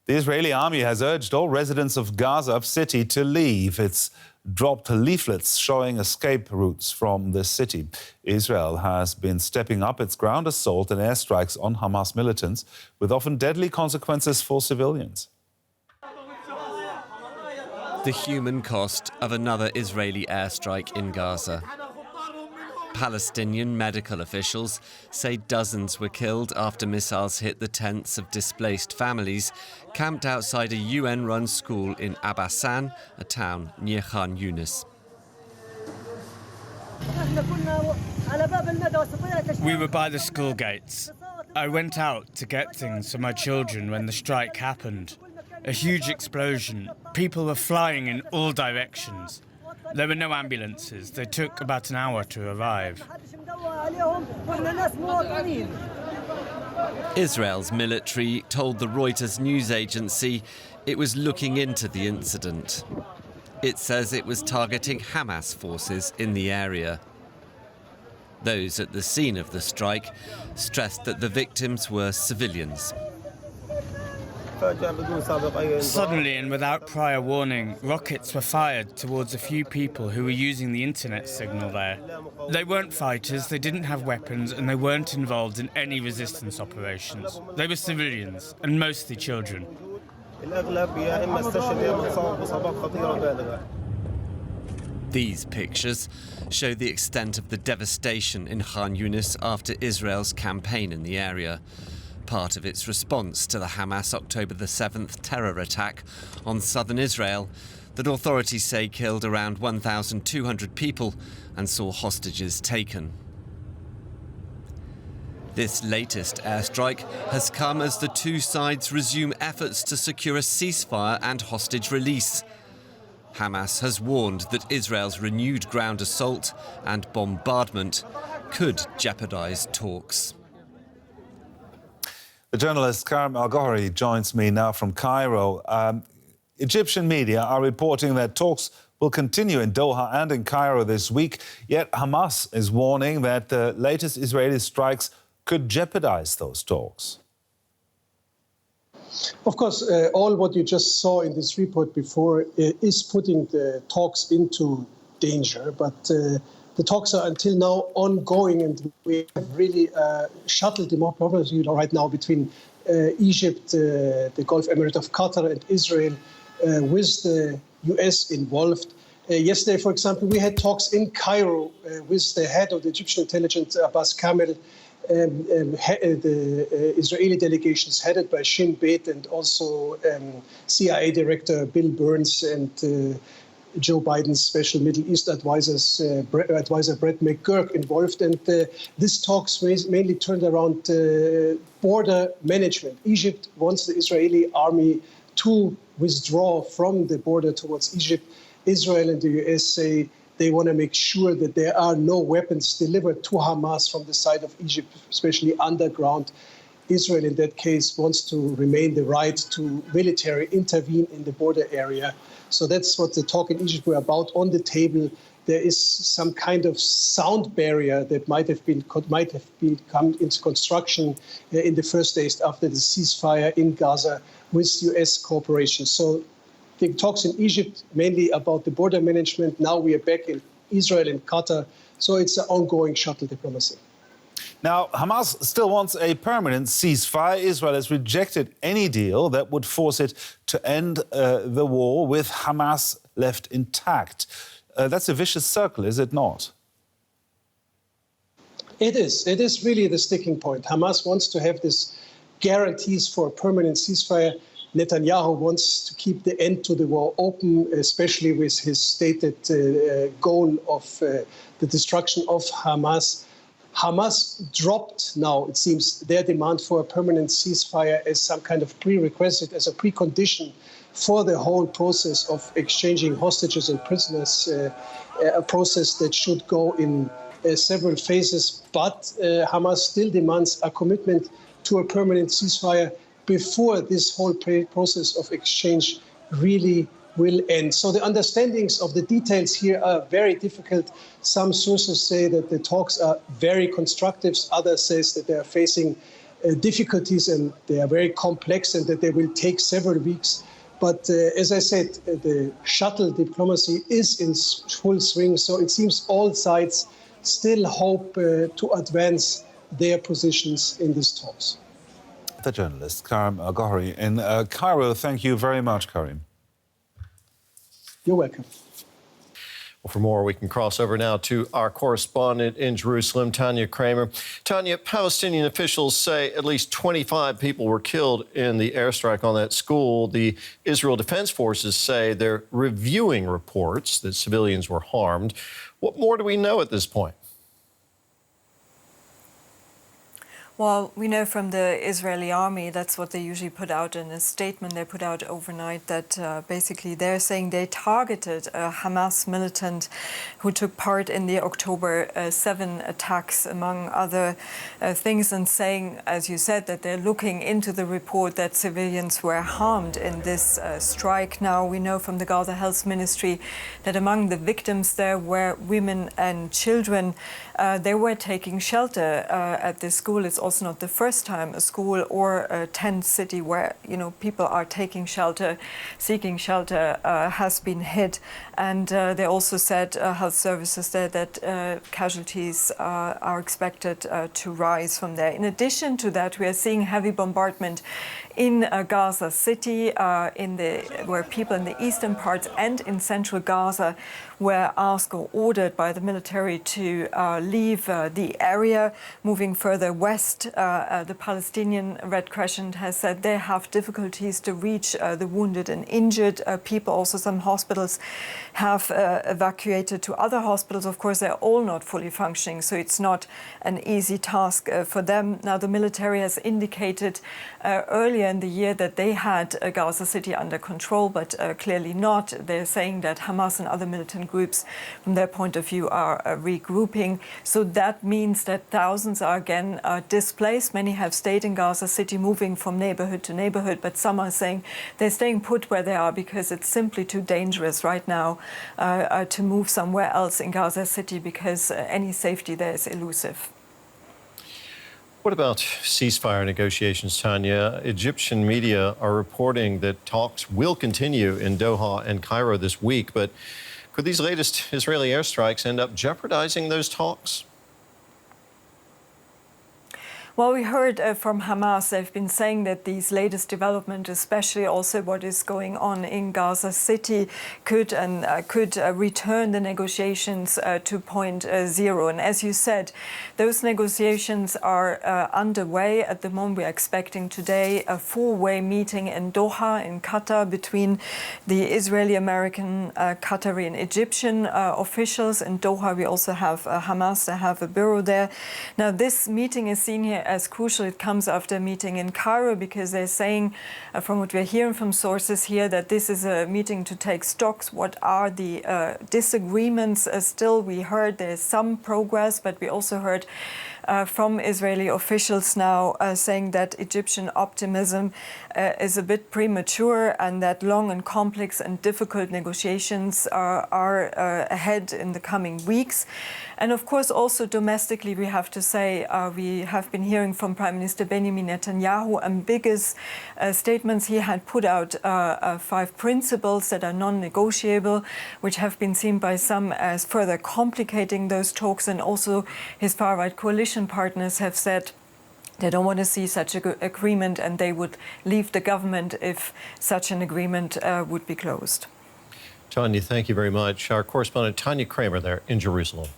The Israeli army has urged all residents of Gaza City to leave. It's dropped leaflets showing escape routes from the city. Israel has been stepping up its ground assault and airstrikes on Hamas militants, with often deadly consequences for civilians. The human cost of another Israeli airstrike in Gaza. Palestinian medical officials say dozens were killed after missiles hit the tents of displaced families camped outside a UN-run school in Abassan, a town near Khan Younis. We were by the school gates. I went out to get things for my children when the strike happened. A huge explosion. People were flying in all directions. There were no ambulances. They took about an hour to arrive. Israel's military told the Reuters news agency it was looking into the incident. It says it was targeting Hamas forces in the area. Those at the scene of the strike stressed that the victims were civilians. Suddenly and without prior warning, rockets were fired towards a few people who were using the internet signal there. They weren't fighters, they didn't have weapons, and they weren't involved in any resistance operations. They were civilians, and mostly children. These pictures show the extent of the devastation in Khan Younis after Israel's campaign in the area. Part of its response to the Hamas October the 7th terror attack on southern Israel that authorities say killed around 1,200 people and saw hostages taken. This latest airstrike has come as the two sides resume efforts to secure a ceasefire and hostage release. Hamas has warned that Israel's renewed ground assault and bombardment could jeopardize talks. The journalist Karim El-Gawhary joins me now from Cairo. Egyptian media are reporting that talks will continue in Doha and in Cairo this week, yet Hamas is warning that the latest Israeli strikes could jeopardize those talks. Of course, all what you just saw in this report before is putting the talks into danger, but the talks are until now ongoing, and we have really shuttle diplomacy right now between Egypt, the Gulf Emirate of Qatar and Israel, with the US involved. Yesterday, for example, we had talks in Cairo with the head of the Egyptian intelligence, Abassan, the Israeli delegations headed by Shin Bet, and also CIA Director Bill Burns and Joe Biden's special Middle East advisor Brett McGurk involved. And this talks mainly turned around border management. Egypt wants the Israeli army to withdraw from the border towards Egypt. Israel and the US say they want to make sure that there are no weapons delivered to Hamas from the side of Egypt, especially underground. Israel, in that case, wants to remain the right to military intervene in the border area. So that's what the talk in Egypt were about. On the table, there is some kind of sound barrier that might have come into construction in the first days after the ceasefire in Gaza with US cooperation. So the talks in Egypt mainly about the border management. Now we are back in Israel and Qatar. So it's an ongoing shuttle diplomacy. Now, Hamas still wants a permanent ceasefire. Israel has rejected any deal that would force it to end the war with Hamas left intact. That's a vicious circle, is it not? It is. It is really the sticking point. Hamas wants to have this guarantees for a permanent ceasefire. Netanyahu wants to keep the end to the war open, especially with his stated goal of the destruction of Hamas. Hamas dropped now, it seems, their demand for a permanent ceasefire as some kind of prerequisite, as a precondition for the whole process of exchanging hostages and prisoners, a process that should go in several phases. But Hamas still demands a commitment to a permanent ceasefire before this whole process of exchange really will end. So the understandings of the details here are very difficult. Some sources say that the talks are very constructive. Others say that they are facing difficulties, and they are very complex, and that they will take several weeks. But as I said, the shuttle diplomacy is in full swing, so it seems all sides still hope to advance their positions in these talks. The journalist Karim El-Gawhary in Cairo. Thank you very much, Karim. You're welcome. Well, for more, we can cross over now to our correspondent in Jerusalem, Tania Krämer. Tania, Palestinian officials say at least 25 people were killed in the airstrike on that school. The Israel Defense Forces say they're reviewing reports that civilians were harmed. What more do we know at this point? Well, we know from the Israeli army, that's what they usually put out in a statement they put out overnight, that basically they're saying they targeted a Hamas militant who took part in the October 7 attacks, among other things, and saying, as you said, that they're looking into the report that civilians were harmed in this strike. Now, we know from the Gaza Health Ministry that among the victims there were women and children. They were taking shelter at this school. It's also not the first time a school or a tent city where people are taking shelter, seeking shelter, has been hit. And they also said, health services there, that casualties are expected to rise from there. In addition to that, we are seeing heavy bombardment in Gaza City, where people in the eastern parts and in central Gaza were asked or ordered by the military to leave the area. Moving further west, the Palestinian Red Crescent has said they have difficulties to reach the wounded and injured people. Also, some hospitals have evacuated to other hospitals. Of course, they're all not fully functioning, so it's not an easy task for them. Now, the military has indicated earlier in the year that they had Gaza City under control, but clearly not. They're saying that Hamas and other militant groups, from their point of view, are regrouping. So that means that thousands are again displaced. Many have stayed in Gaza City, moving from neighborhood to neighborhood, but some are saying they're staying put where they are because it's simply too dangerous right now to move somewhere else in Gaza City, because any safety there is elusive. What about ceasefire negotiations, Tania? Egyptian media are reporting that talks will continue in Doha and Cairo this week, but could these latest Israeli airstrikes end up jeopardizing those talks? Well, we heard from Hamas. They've been saying that these latest developments, especially also what is going on in Gaza City, could return the negotiations to point zero. And as you said, those negotiations are underway at the moment. We're expecting today a four-way meeting in Doha, in Qatar, between the Israeli, American, Qatari, and Egyptian officials. In Doha, we also have Hamas. They have a bureau there. Now, this meeting is seen here as crucial. It comes after a meeting in Cairo, because they're saying, from what we're hearing from sources here, that this is a meeting to take stocks. What are the disagreements? Still, we heard there's some progress, but we also heard from Israeli officials now saying that Egyptian optimism is a bit premature, and that long and complex and difficult negotiations are ahead in the coming weeks. And of course, also domestically, we have to say, we have been hearing from Prime Minister Benjamin Netanyahu ambiguous statements. He had put out 5 principles that are non-negotiable, which have been seen by some as further complicating those talks. And also his far-right coalition partners have said they don't want to see such an agreement, and they would leave the government if such an agreement would be closed. Tania, thank you very much. Our correspondent Tania Krämer there in Jerusalem.